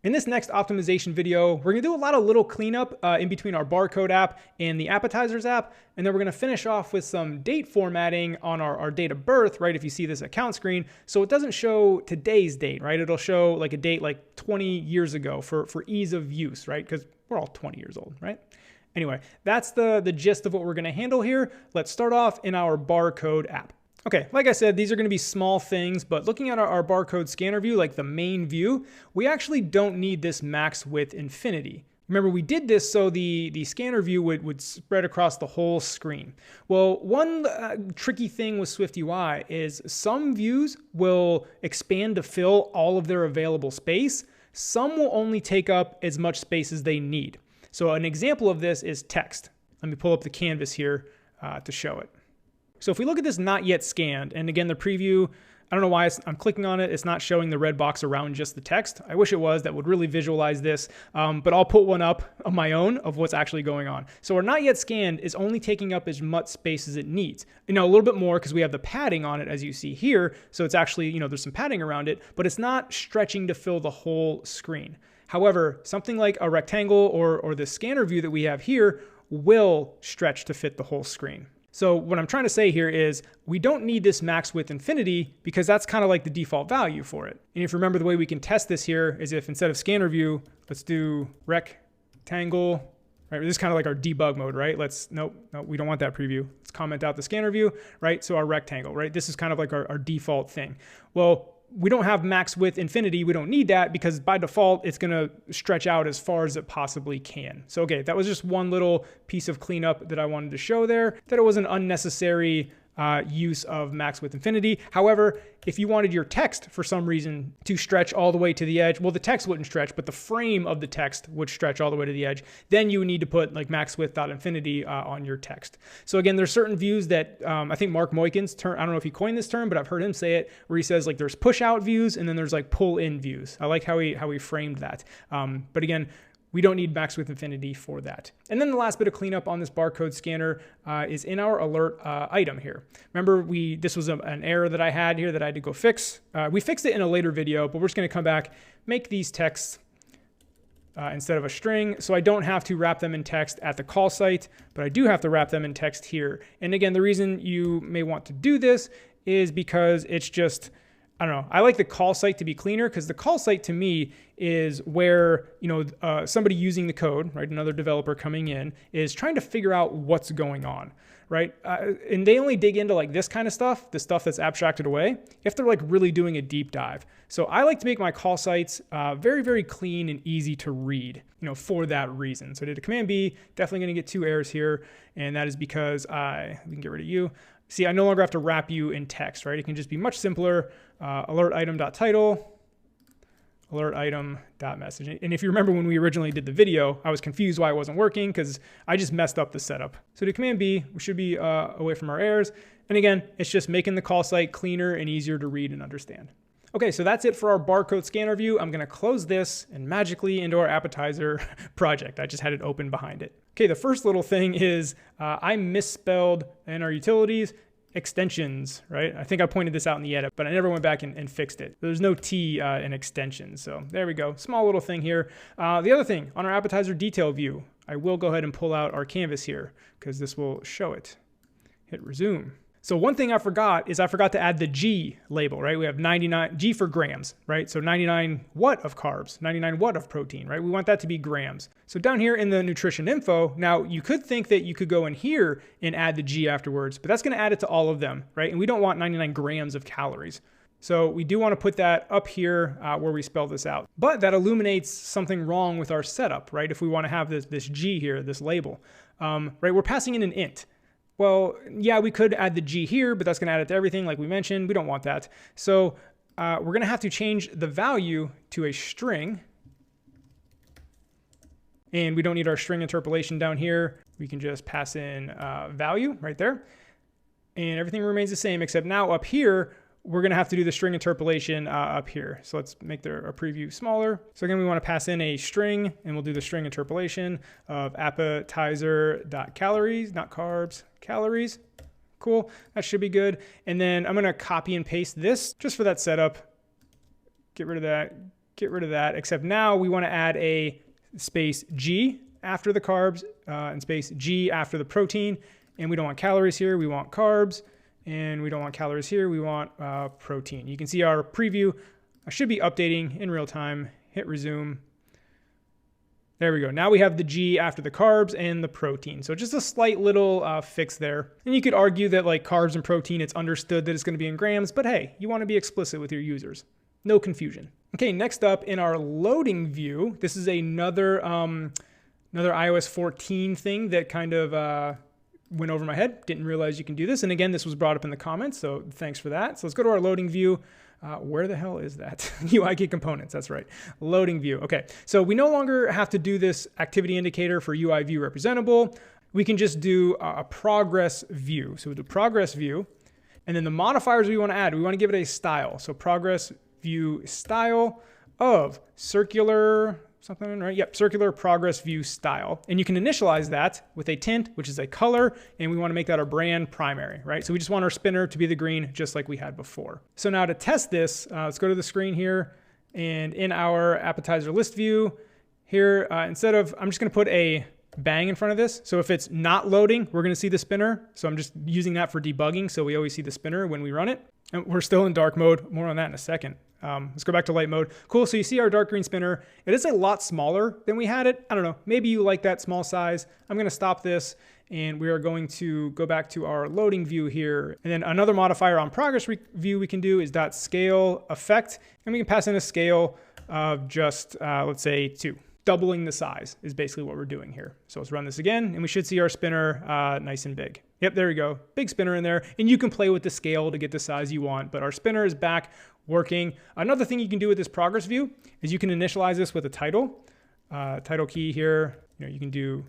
In this next optimization video, we're gonna do a lot of little cleanup in between our barcode app and the appetizers app. And then we're gonna finish off with some date formatting on our date of birth, right? If you see this account screen. So it doesn't show today's date, right? It'll show like a date like 20 years ago for ease of use, right? Because we're all 20 years old, right? Anyway, that's the gist of what we're gonna handle here. Let's start off in our barcode app. Okay, like I said, these are gonna be small things, but looking at our barcode scanner view, like the main view, we actually don't need this max width infinity. Remember, we did this so the scanner view would spread across the whole screen. Well, one tricky thing with SwiftUI is some views will expand to fill all of their available space. Some will only take up as much space as they need. So an example of this is text. Let me pull up the canvas here to show it. So if we look at this not yet scanned, and again, the preview, I don't know why I'm clicking on it. It's not showing the red box around just the text. I wish it was. That would really visualize this, but I'll put one up of my own of what's actually going on. So our not yet scanned is only taking up as much space as it needs. You know, a little bit more because we have the padding on it as you see here. So it's actually, you know, there's some padding around it, but it's not stretching to fill the whole screen. However, something like a rectangle or the scanner view that we have here will stretch to fit the whole screen. So what I'm trying to say here is we don't need this max width infinity because that's kind of like the default value for it. And if you remember, the way we can test this here is if instead of scanner view, let's do rectangle, right? This is kind of like our debug mode, right? Nope, we don't want that preview. Let's comment out the scanner view, right? So our rectangle, right? This is kind of like our default thing. Well, we don't have max width infinity. We don't need that because by default, it's going to stretch out as far as it possibly can. So, okay, that was just one little piece of cleanup that I wanted to show there, that it was an unnecessary use of max width infinity. However, if you wanted your text for some reason to stretch all the way to the edge, well, the text wouldn't stretch, but the frame of the text would stretch all the way to the edge. Then you would need to put like max width.infinity on your text. So again, there's certain views that I think Mark Moikin's term, I don't know if he coined this term, but I've heard him say it, where he says like there's push out views and then there's like pull in views. I like how he framed that. But again, we don't need max width infinity for that. And then the last bit of cleanup on this barcode scanner is in our alert item here. Remember, this was an error that I had here that I had to go fix. We fixed it in a later video, but we're just gonna come back, make these texts instead of a string, so I don't have to wrap them in text at the call site, but I do have to wrap them in text here. And again, the reason you may want to do this is because it's just, I don't know. I like the call site to be cleaner because the call site to me is where, you know, somebody using the code, right, another developer coming in, is trying to figure out what's going on, right? And they only dig into like this kind of stuff, the stuff that's abstracted away, if they're like really doing a deep dive. So I like to make my call sites very, very clean and easy to read, you know, for that reason. So I did a Command B, definitely going to get 2 errors here, and that is because we can get rid of you. See, I no longer have to wrap you in text, right? It can just be much simpler. Alert item.title, alert item.message. And if you remember when we originally did the video, I was confused why it wasn't working because I just messed up the setup. So to Command B, we should be away from our errors. And again, it's just making the call site cleaner and easier to read and understand. Okay, so that's it for our barcode scanner view. I'm gonna close this and magically into our appetizer project. I just had it open behind it. Okay, the first little thing is I misspelled in our utilities extensions, right? I think I pointed this out in the edit, but I never went back and fixed it. There's no T in extensions. So there we go, small little thing here. The other thing, on our appetizer detail view, I will go ahead and pull out our canvas here because this will show it. Hit resume. So one thing I forgot is I forgot to add the G label, right? We have 99, G for grams, right? So 99 what of carbs, 99 what of protein, right? We want that to be grams. So down here in the nutrition info, now you could think that you could go in here and add the G afterwards, but that's gonna add it to all of them, right? And we don't want 99 grams of calories. So we do want to put that up here where we spell this out. But that illuminates something wrong with our setup, right? If we want to have this G here, this label, right? We're passing in an int. Well, yeah, we could add the G here, but that's going to add it to everything like we mentioned. We don't want that. So we're going to have to change the value to a string. And we don't need our string interpolation down here. We can just pass in value right there. And everything remains the same, except now up here, we're going to have to do the string interpolation up here. So let's make our preview smaller. So again, we want to pass in a string, and we'll do the string interpolation of appetizer.calories, not carbs, calories. Cool, that should be good. And then I'm going to copy and paste this just for that setup. Get rid of that, get rid of that, except now we want to add a space G after the carbs and space G after the protein. And we don't want calories here, we want carbs. And we don't want calories here, we want protein. You can see our preview. I should be updating in real time. Hit resume. There we go. Now we have the G after the carbs and the protein. So just a slight little fix there. And you could argue that like carbs and protein, it's understood that it's going to be in grams, but hey, you want to be explicit with your users. No confusion. Okay, next up in our loading view, this is another iOS 14 thing that kind of went over my head. Didn't realize you can do this. And again, this was brought up in the comments, so thanks for that. So let's go to our loading view. Where the hell is that? UIKit components, that's right. Loading view. Okay, so we no longer have to do this activity indicator for UI view representable. We can just do a progress view. So the progress view, and then the modifiers we want to add, we want to give it a style. So progress view style of circular something, right? Yep, circular progress view style. And you can initialize that with a tint, which is a color, and we want to make that our brand primary, right? So we just want our spinner to be the green, just like we had before. So now to test this, let's go to the screen here, and in our appetizer list view here, instead of, I'm just going to put a bang in front of this. So if it's not loading, we're going to see the spinner. So I'm just using that for debugging, so we always see the spinner when we run it. And we're still in dark mode. More on that in a second. Let's go back to light mode. Cool, so you see our dark green spinner. It is a lot smaller than we had it. I don't know, maybe you like that small size. I'm gonna stop this and we are going to go back to our loading view here. And then another modifier on progress view we can do is .scale effect. And we can pass in a scale of just, let's say 2. Doubling the size is basically what we're doing here. So let's run this again and we should see our spinner nice and big. Yep, there we go. Big spinner in there. And you can play with the scale to get the size you want, but our spinner is back working. Another thing you can do with this progress view is you can initialize this with a title. Title key here, you can do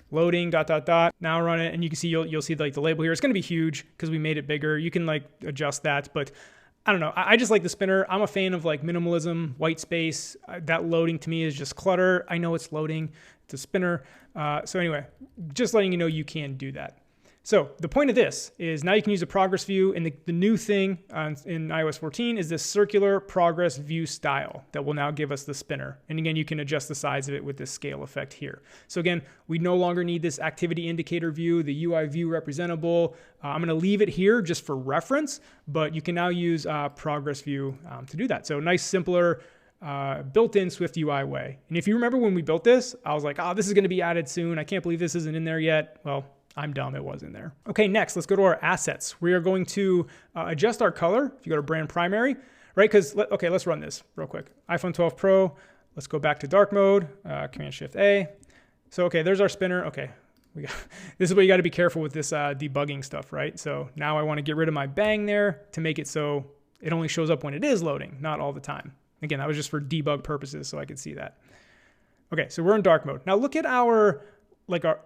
loading ... Now run it and you can see, you'll see like the label here. It's gonna be huge because we made it bigger. You can like adjust that, but I don't know. I just like the spinner. I'm a fan of like minimalism, white space. That loading to me is just clutter. I know it's loading. It's a spinner. So anyway, just letting you know you can do that. So the point of this is now you can use a progress view, and the new thing in iOS 14 is this circular progress view style that will now give us the spinner. And again, you can adjust the size of it with this scale effect here. So again, we no longer need this activity indicator view, the UI view representable. I'm gonna leave it here just for reference, but you can now use progress view to do that. So nice, simpler, built-in Swift UI way. And if you remember when we built this, I was like, oh, this is gonna be added soon. I can't believe this isn't in there yet. Well, I'm dumb, it was in there. Okay, next, let's go to our assets. We are going to adjust our color. If you go to brand primary, right? Because, okay, let's run this real quick. iPhone 12 Pro, let's go back to dark mode, Command-Shift-A. So, okay, there's our spinner. Okay, this is what you gotta be careful with this debugging stuff, right? So now I wanna get rid of my bang there to make it so it only shows up when it is loading, not all the time. Again, that was just for debug purposes so I could see that. Okay, so we're in dark mode. Now look at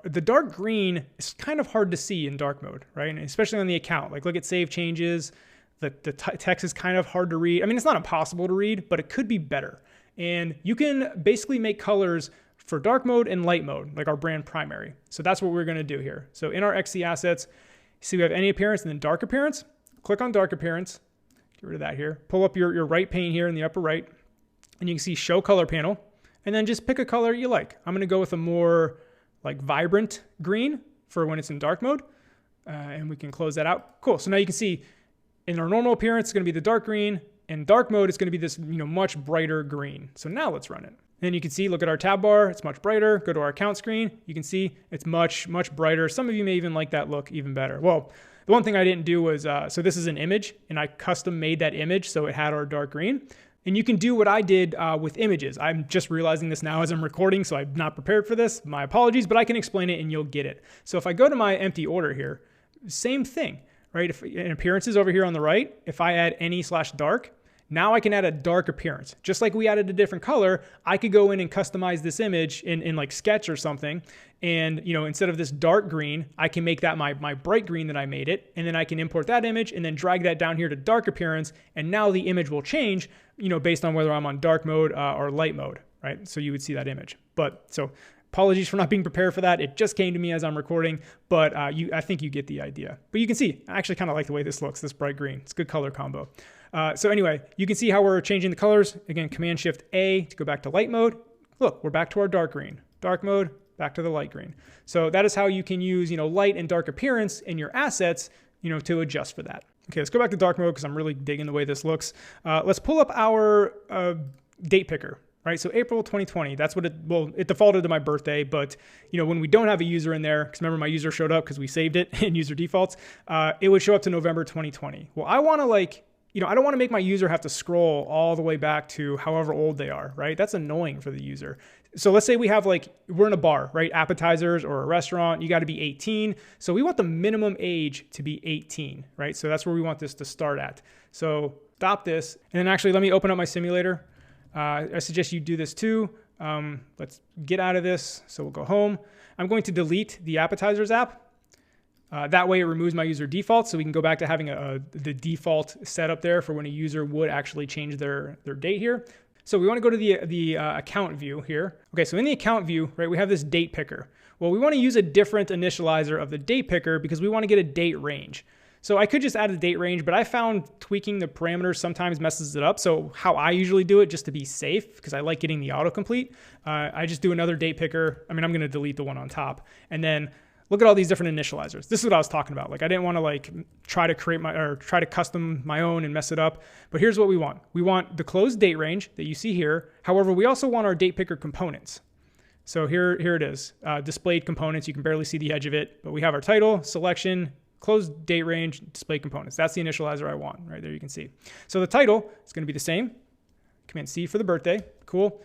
the dark green is kind of hard to see in dark mode, right? And especially on the account. Like look at save changes. The text is kind of hard to read. I mean, it's not impossible to read, but it could be better. And you can basically make colors for dark mode and light mode, like our brand primary. So that's what we're gonna do here. So in our XC assets, see we have any appearance and then dark appearance. Click on dark appearance, get rid of that here. Pull up your right pane here in the upper right, and you can see show color panel, and then just pick a color you like. I'm gonna go with a more like vibrant green for when it's in dark mode. And we can close that out. Cool, so now you can see in our normal appearance, it's gonna be the dark green. In dark mode, it's gonna be this much brighter green. So now let's run it. And you can see, look at our tab bar, it's much brighter. Go to our account screen, you can see it's much, much brighter. Some of you may even like that look even better. Well, the one thing I didn't do was, so this is an image and I custom made that image so it had our dark green. And you can do what I did with images. I'm just realizing this now as I'm recording, so I'm not prepared for this. My apologies, but I can explain it and you'll get it. So if I go to my empty order here, same thing, right? If in appearances over here on the right, if I add any/dark, now I can add a dark appearance. Just like we added a different color, I could go in and customize this image in like Sketch or something. And instead of this dark green, I can make that my bright green that I made it. And then I can import that image and then drag that down here to dark appearance. And now the image will change, based on whether I'm on dark mode or light mode, right? So you would see that image. So apologies for not being prepared for that. It just came to me as I'm recording, but I think you get the idea. But you can see, I actually kind of like the way this looks, this bright green. It's a good color combo. So anyway, you can see how we're changing the colors. Again, Command Shift A to go back to light mode. Look, we're back to our dark green. Dark mode, back to the light green. So that is how you can use, light and dark appearance in your assets, to adjust for that. Okay, let's go back to dark mode because I'm really digging the way this looks. Let's pull up our date picker, right? So April 2020, that's what it defaulted to my birthday, but when we don't have a user in there, because remember my user showed up because we saved it in user defaults, it would show up to November 2020. Well, I want to I don't want to make my user have to scroll all the way back to however old they are, right? That's annoying for the user. So let's say we have we're in a bar, right? Appetizers or a restaurant, you got to be 18. So we want the minimum age to be 18, right? So that's where we want this to start at. So stop this. And then actually, let me open up my simulator. I suggest you do this too. Let's get out of this. So we'll go home. I'm going to delete the Appetizers app. That way it removes my user default, so we can go back to having the default setup there for when a user would actually change their date here. So we want to go to the account view here. Okay, so in the account view, right, we have this date picker. Well, we want to use a different initializer of the date picker because we want to get a date range. So I could just add a date range, but I found tweaking the parameters sometimes messes it up. So how I usually do it, just to be safe, because I like getting the autocomplete, I just do another date picker. I mean, I'm going to delete the one on top, and then look at all these different initializers. This is what I was talking about. I didn't want to try to custom my own and mess it up. But here's what we want. We want the closed date range that you see here. However, we also want our date picker components. So here it is, displayed components. You can barely see the edge of it, but we have our title, selection, closed date range, display components. That's the initializer I want. Right there you can see. So the title is going to be the same. Command C for the birthday. Cool.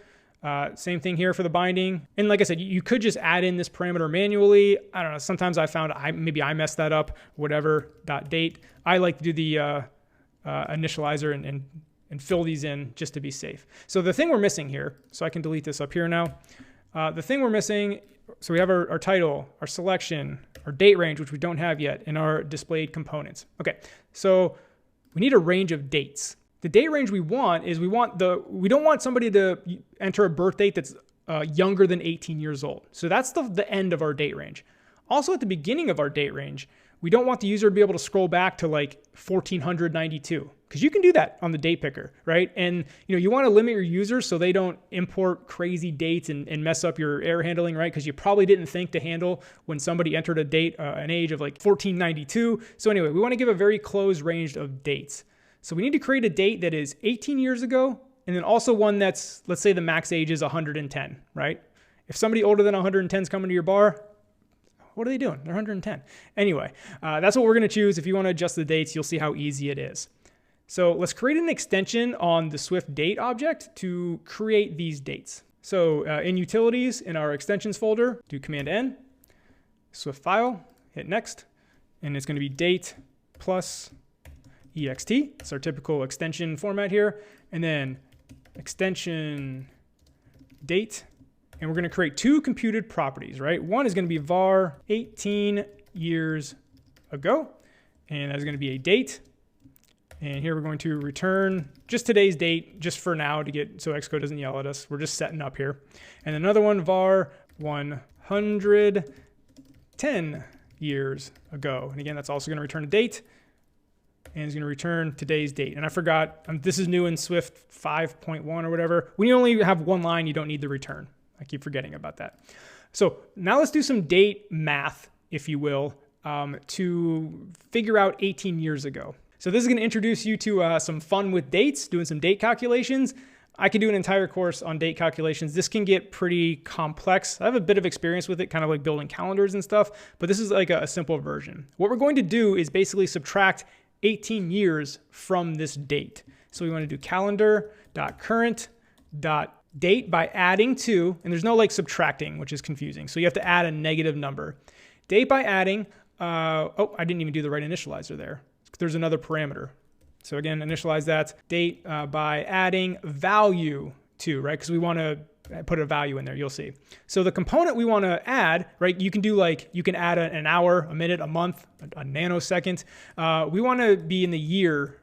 Same thing here for the binding. And like I said, you could just add in this parameter manually. I don't know. Sometimes I found maybe I messed that up, whatever, .date. I like to do the initializer and fill these in just to be safe. So the thing we're missing here, so I can delete this up here now. The thing we're missing, so we have our title, our selection, our date range, which we don't have yet, and our displayed components. Okay, so we need a range of dates. The date range we want is we don't want somebody to enter a birth date that's younger than 18 years old. So that's the end of our date range. Also at the beginning of our date range, we don't want the user to be able to scroll back to 1492, because you can do that on the date picker, right? And you want to limit your users so they don't import crazy dates and mess up your error handling, right? Because you probably didn't think to handle when somebody entered a date, an age of 1492. So anyway, we want to give a very closed range of dates. So we need to create a date that is 18 years ago, and then also one that's, let's say the max age is 110, right? If somebody older than 110 is coming to your bar, what are they doing? They're 110. Anyway, that's what we're going to choose. If you want to adjust the dates, you'll see how easy it is. So let's create an extension on the Swift date object to create these dates. So in utilities, in our extensions folder, do Command N, Swift file, hit next, and it's going to be date plus ext. It's our typical extension format here. And then extension date. And we're going to create two computed properties, right? One is going to be var 18 years ago. And that's going to be a date. And here we're going to return just today's date, just for now, so Xcode doesn't yell at us. We're just setting up here. And another one, var 110 years ago. And again, that's also going to return a date. And it's going to return today's date. And I forgot, this is new in Swift 5.1 or whatever. When you only have one line, you don't need the return. I keep forgetting about that. So now let's do some date math, if you will, to figure out 18 years ago. So this is going to introduce you to some fun with dates, doing some date calculations. I could do an entire course on date calculations. This can get pretty complex. I have a bit of experience with it, kind of like building calendars and stuff, but this is like a simple version. What we're going to do is basically subtract 18 years from this date. So we want to do calendar.current.date by adding to, and there's no subtracting, which is confusing. So you have to add a negative number. Date by adding, oh, I didn't even do the right initializer there. There's another parameter. So again, initialize that. Date by adding value to, right? Because we want to put a value in there, you'll see. So the component we want to add, right? You can do you can add an hour, a minute, a month, a nanosecond. We want to be in the year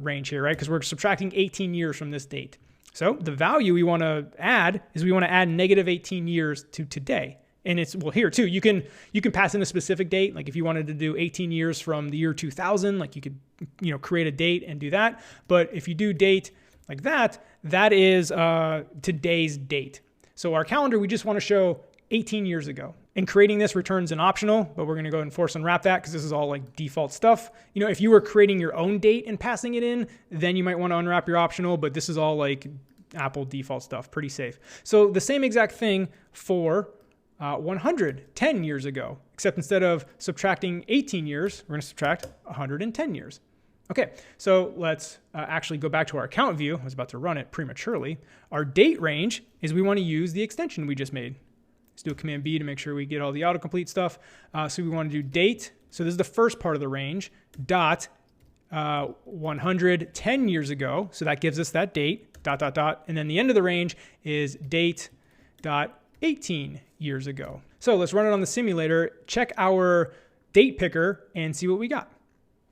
range here, right? Because we're subtracting 18 years from this date. So the value we want to add is we want to add negative 18 years to today. And it's, well, here too, you can pass in a specific date. Like if you wanted to do 18 years from the year 2000, like you could, create a date and do that. But if you do date like that, that is today's date. So our calendar, we just want to show 18 years ago. And creating this returns an optional, but we're going to go ahead and force unwrap that because this is all like default stuff. If you were creating your own date and passing it in, then you might want to unwrap your optional, but this is all like Apple default stuff, pretty safe. So the same exact thing for 110 years ago, except instead of subtracting 18 years, we're going to subtract 110 years. Okay, so let's actually go back to our account view. I was about to run it prematurely. Our date range is we want to use the extension we just made. Let's do a Command B to make sure we get all the autocomplete stuff. So we want to do date. So this is the first part of the range, dot 110 years ago. So that gives us that date, dot, dot, dot. And then the end of the range is date dot 18 years ago. So let's run it on the simulator, check our date picker and see what we got.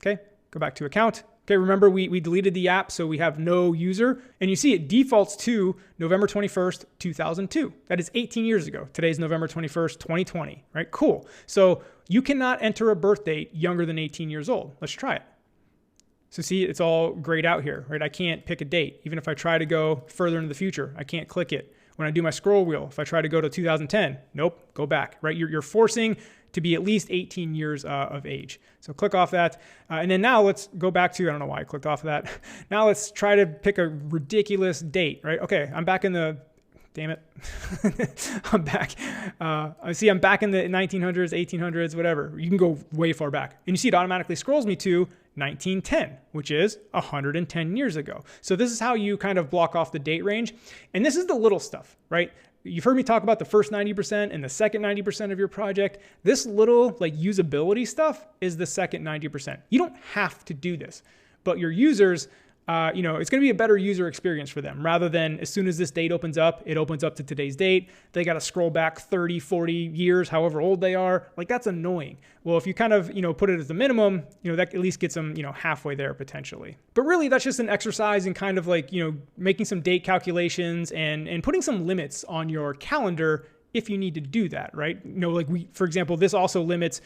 Okay, go back to account. Okay, remember we deleted the app, so we have no user. And you see it defaults to November 21st, 2002. That is 18 years ago. Today's November 21st, 2020, right? Cool. So you cannot enter a birth date younger than 18 years old. Let's try it. So see, it's all grayed out here, right? I can't pick a date. Even if I try to go further into the future, I can't click it. When I do my scroll wheel, if I try to go to 2010, nope, go back, right? You're forcing to be at least 18 years of age. So click off that. And then now let's go back to, I don't know why I clicked off of that. Now let's try to pick a ridiculous date, right? Okay, I'm back in the, damn it. I'm back. I'm back in the 1900s, 1800s, whatever. You can go way far back. And you see it automatically scrolls me to 1910, which is 110 years ago. So this is how you kind of block off the date range. And this is the little stuff, right? You've heard me talk about the first 90% and the second 90% of your project. This little like usability stuff is the second 90%. You don't have to do this, but your users, it's going to be a better user experience for them rather than as soon as this date opens up, it opens up to today's date. They got to scroll back 30, 40 years, however old they are. Like that's annoying. Well, if you kind of, put it as the minimum, that at least gets them, halfway there potentially. But really that's just an exercise in kind of like, making some date calculations and putting some limits on your calendar if you need to do that, right? For example, this also limits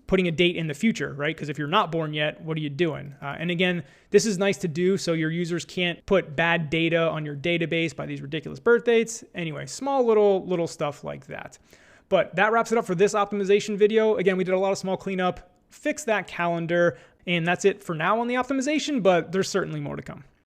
putting a date in the future, right? Because if you're not born yet, what are you doing? And again, this is nice to do so your users can't put bad data on your database by these ridiculous birth dates. Anyway, small little stuff like that. But that wraps it up for this optimization video. Again, we did a lot of small cleanup, fix that calendar, and that's it for now on the optimization, but there's certainly more to come.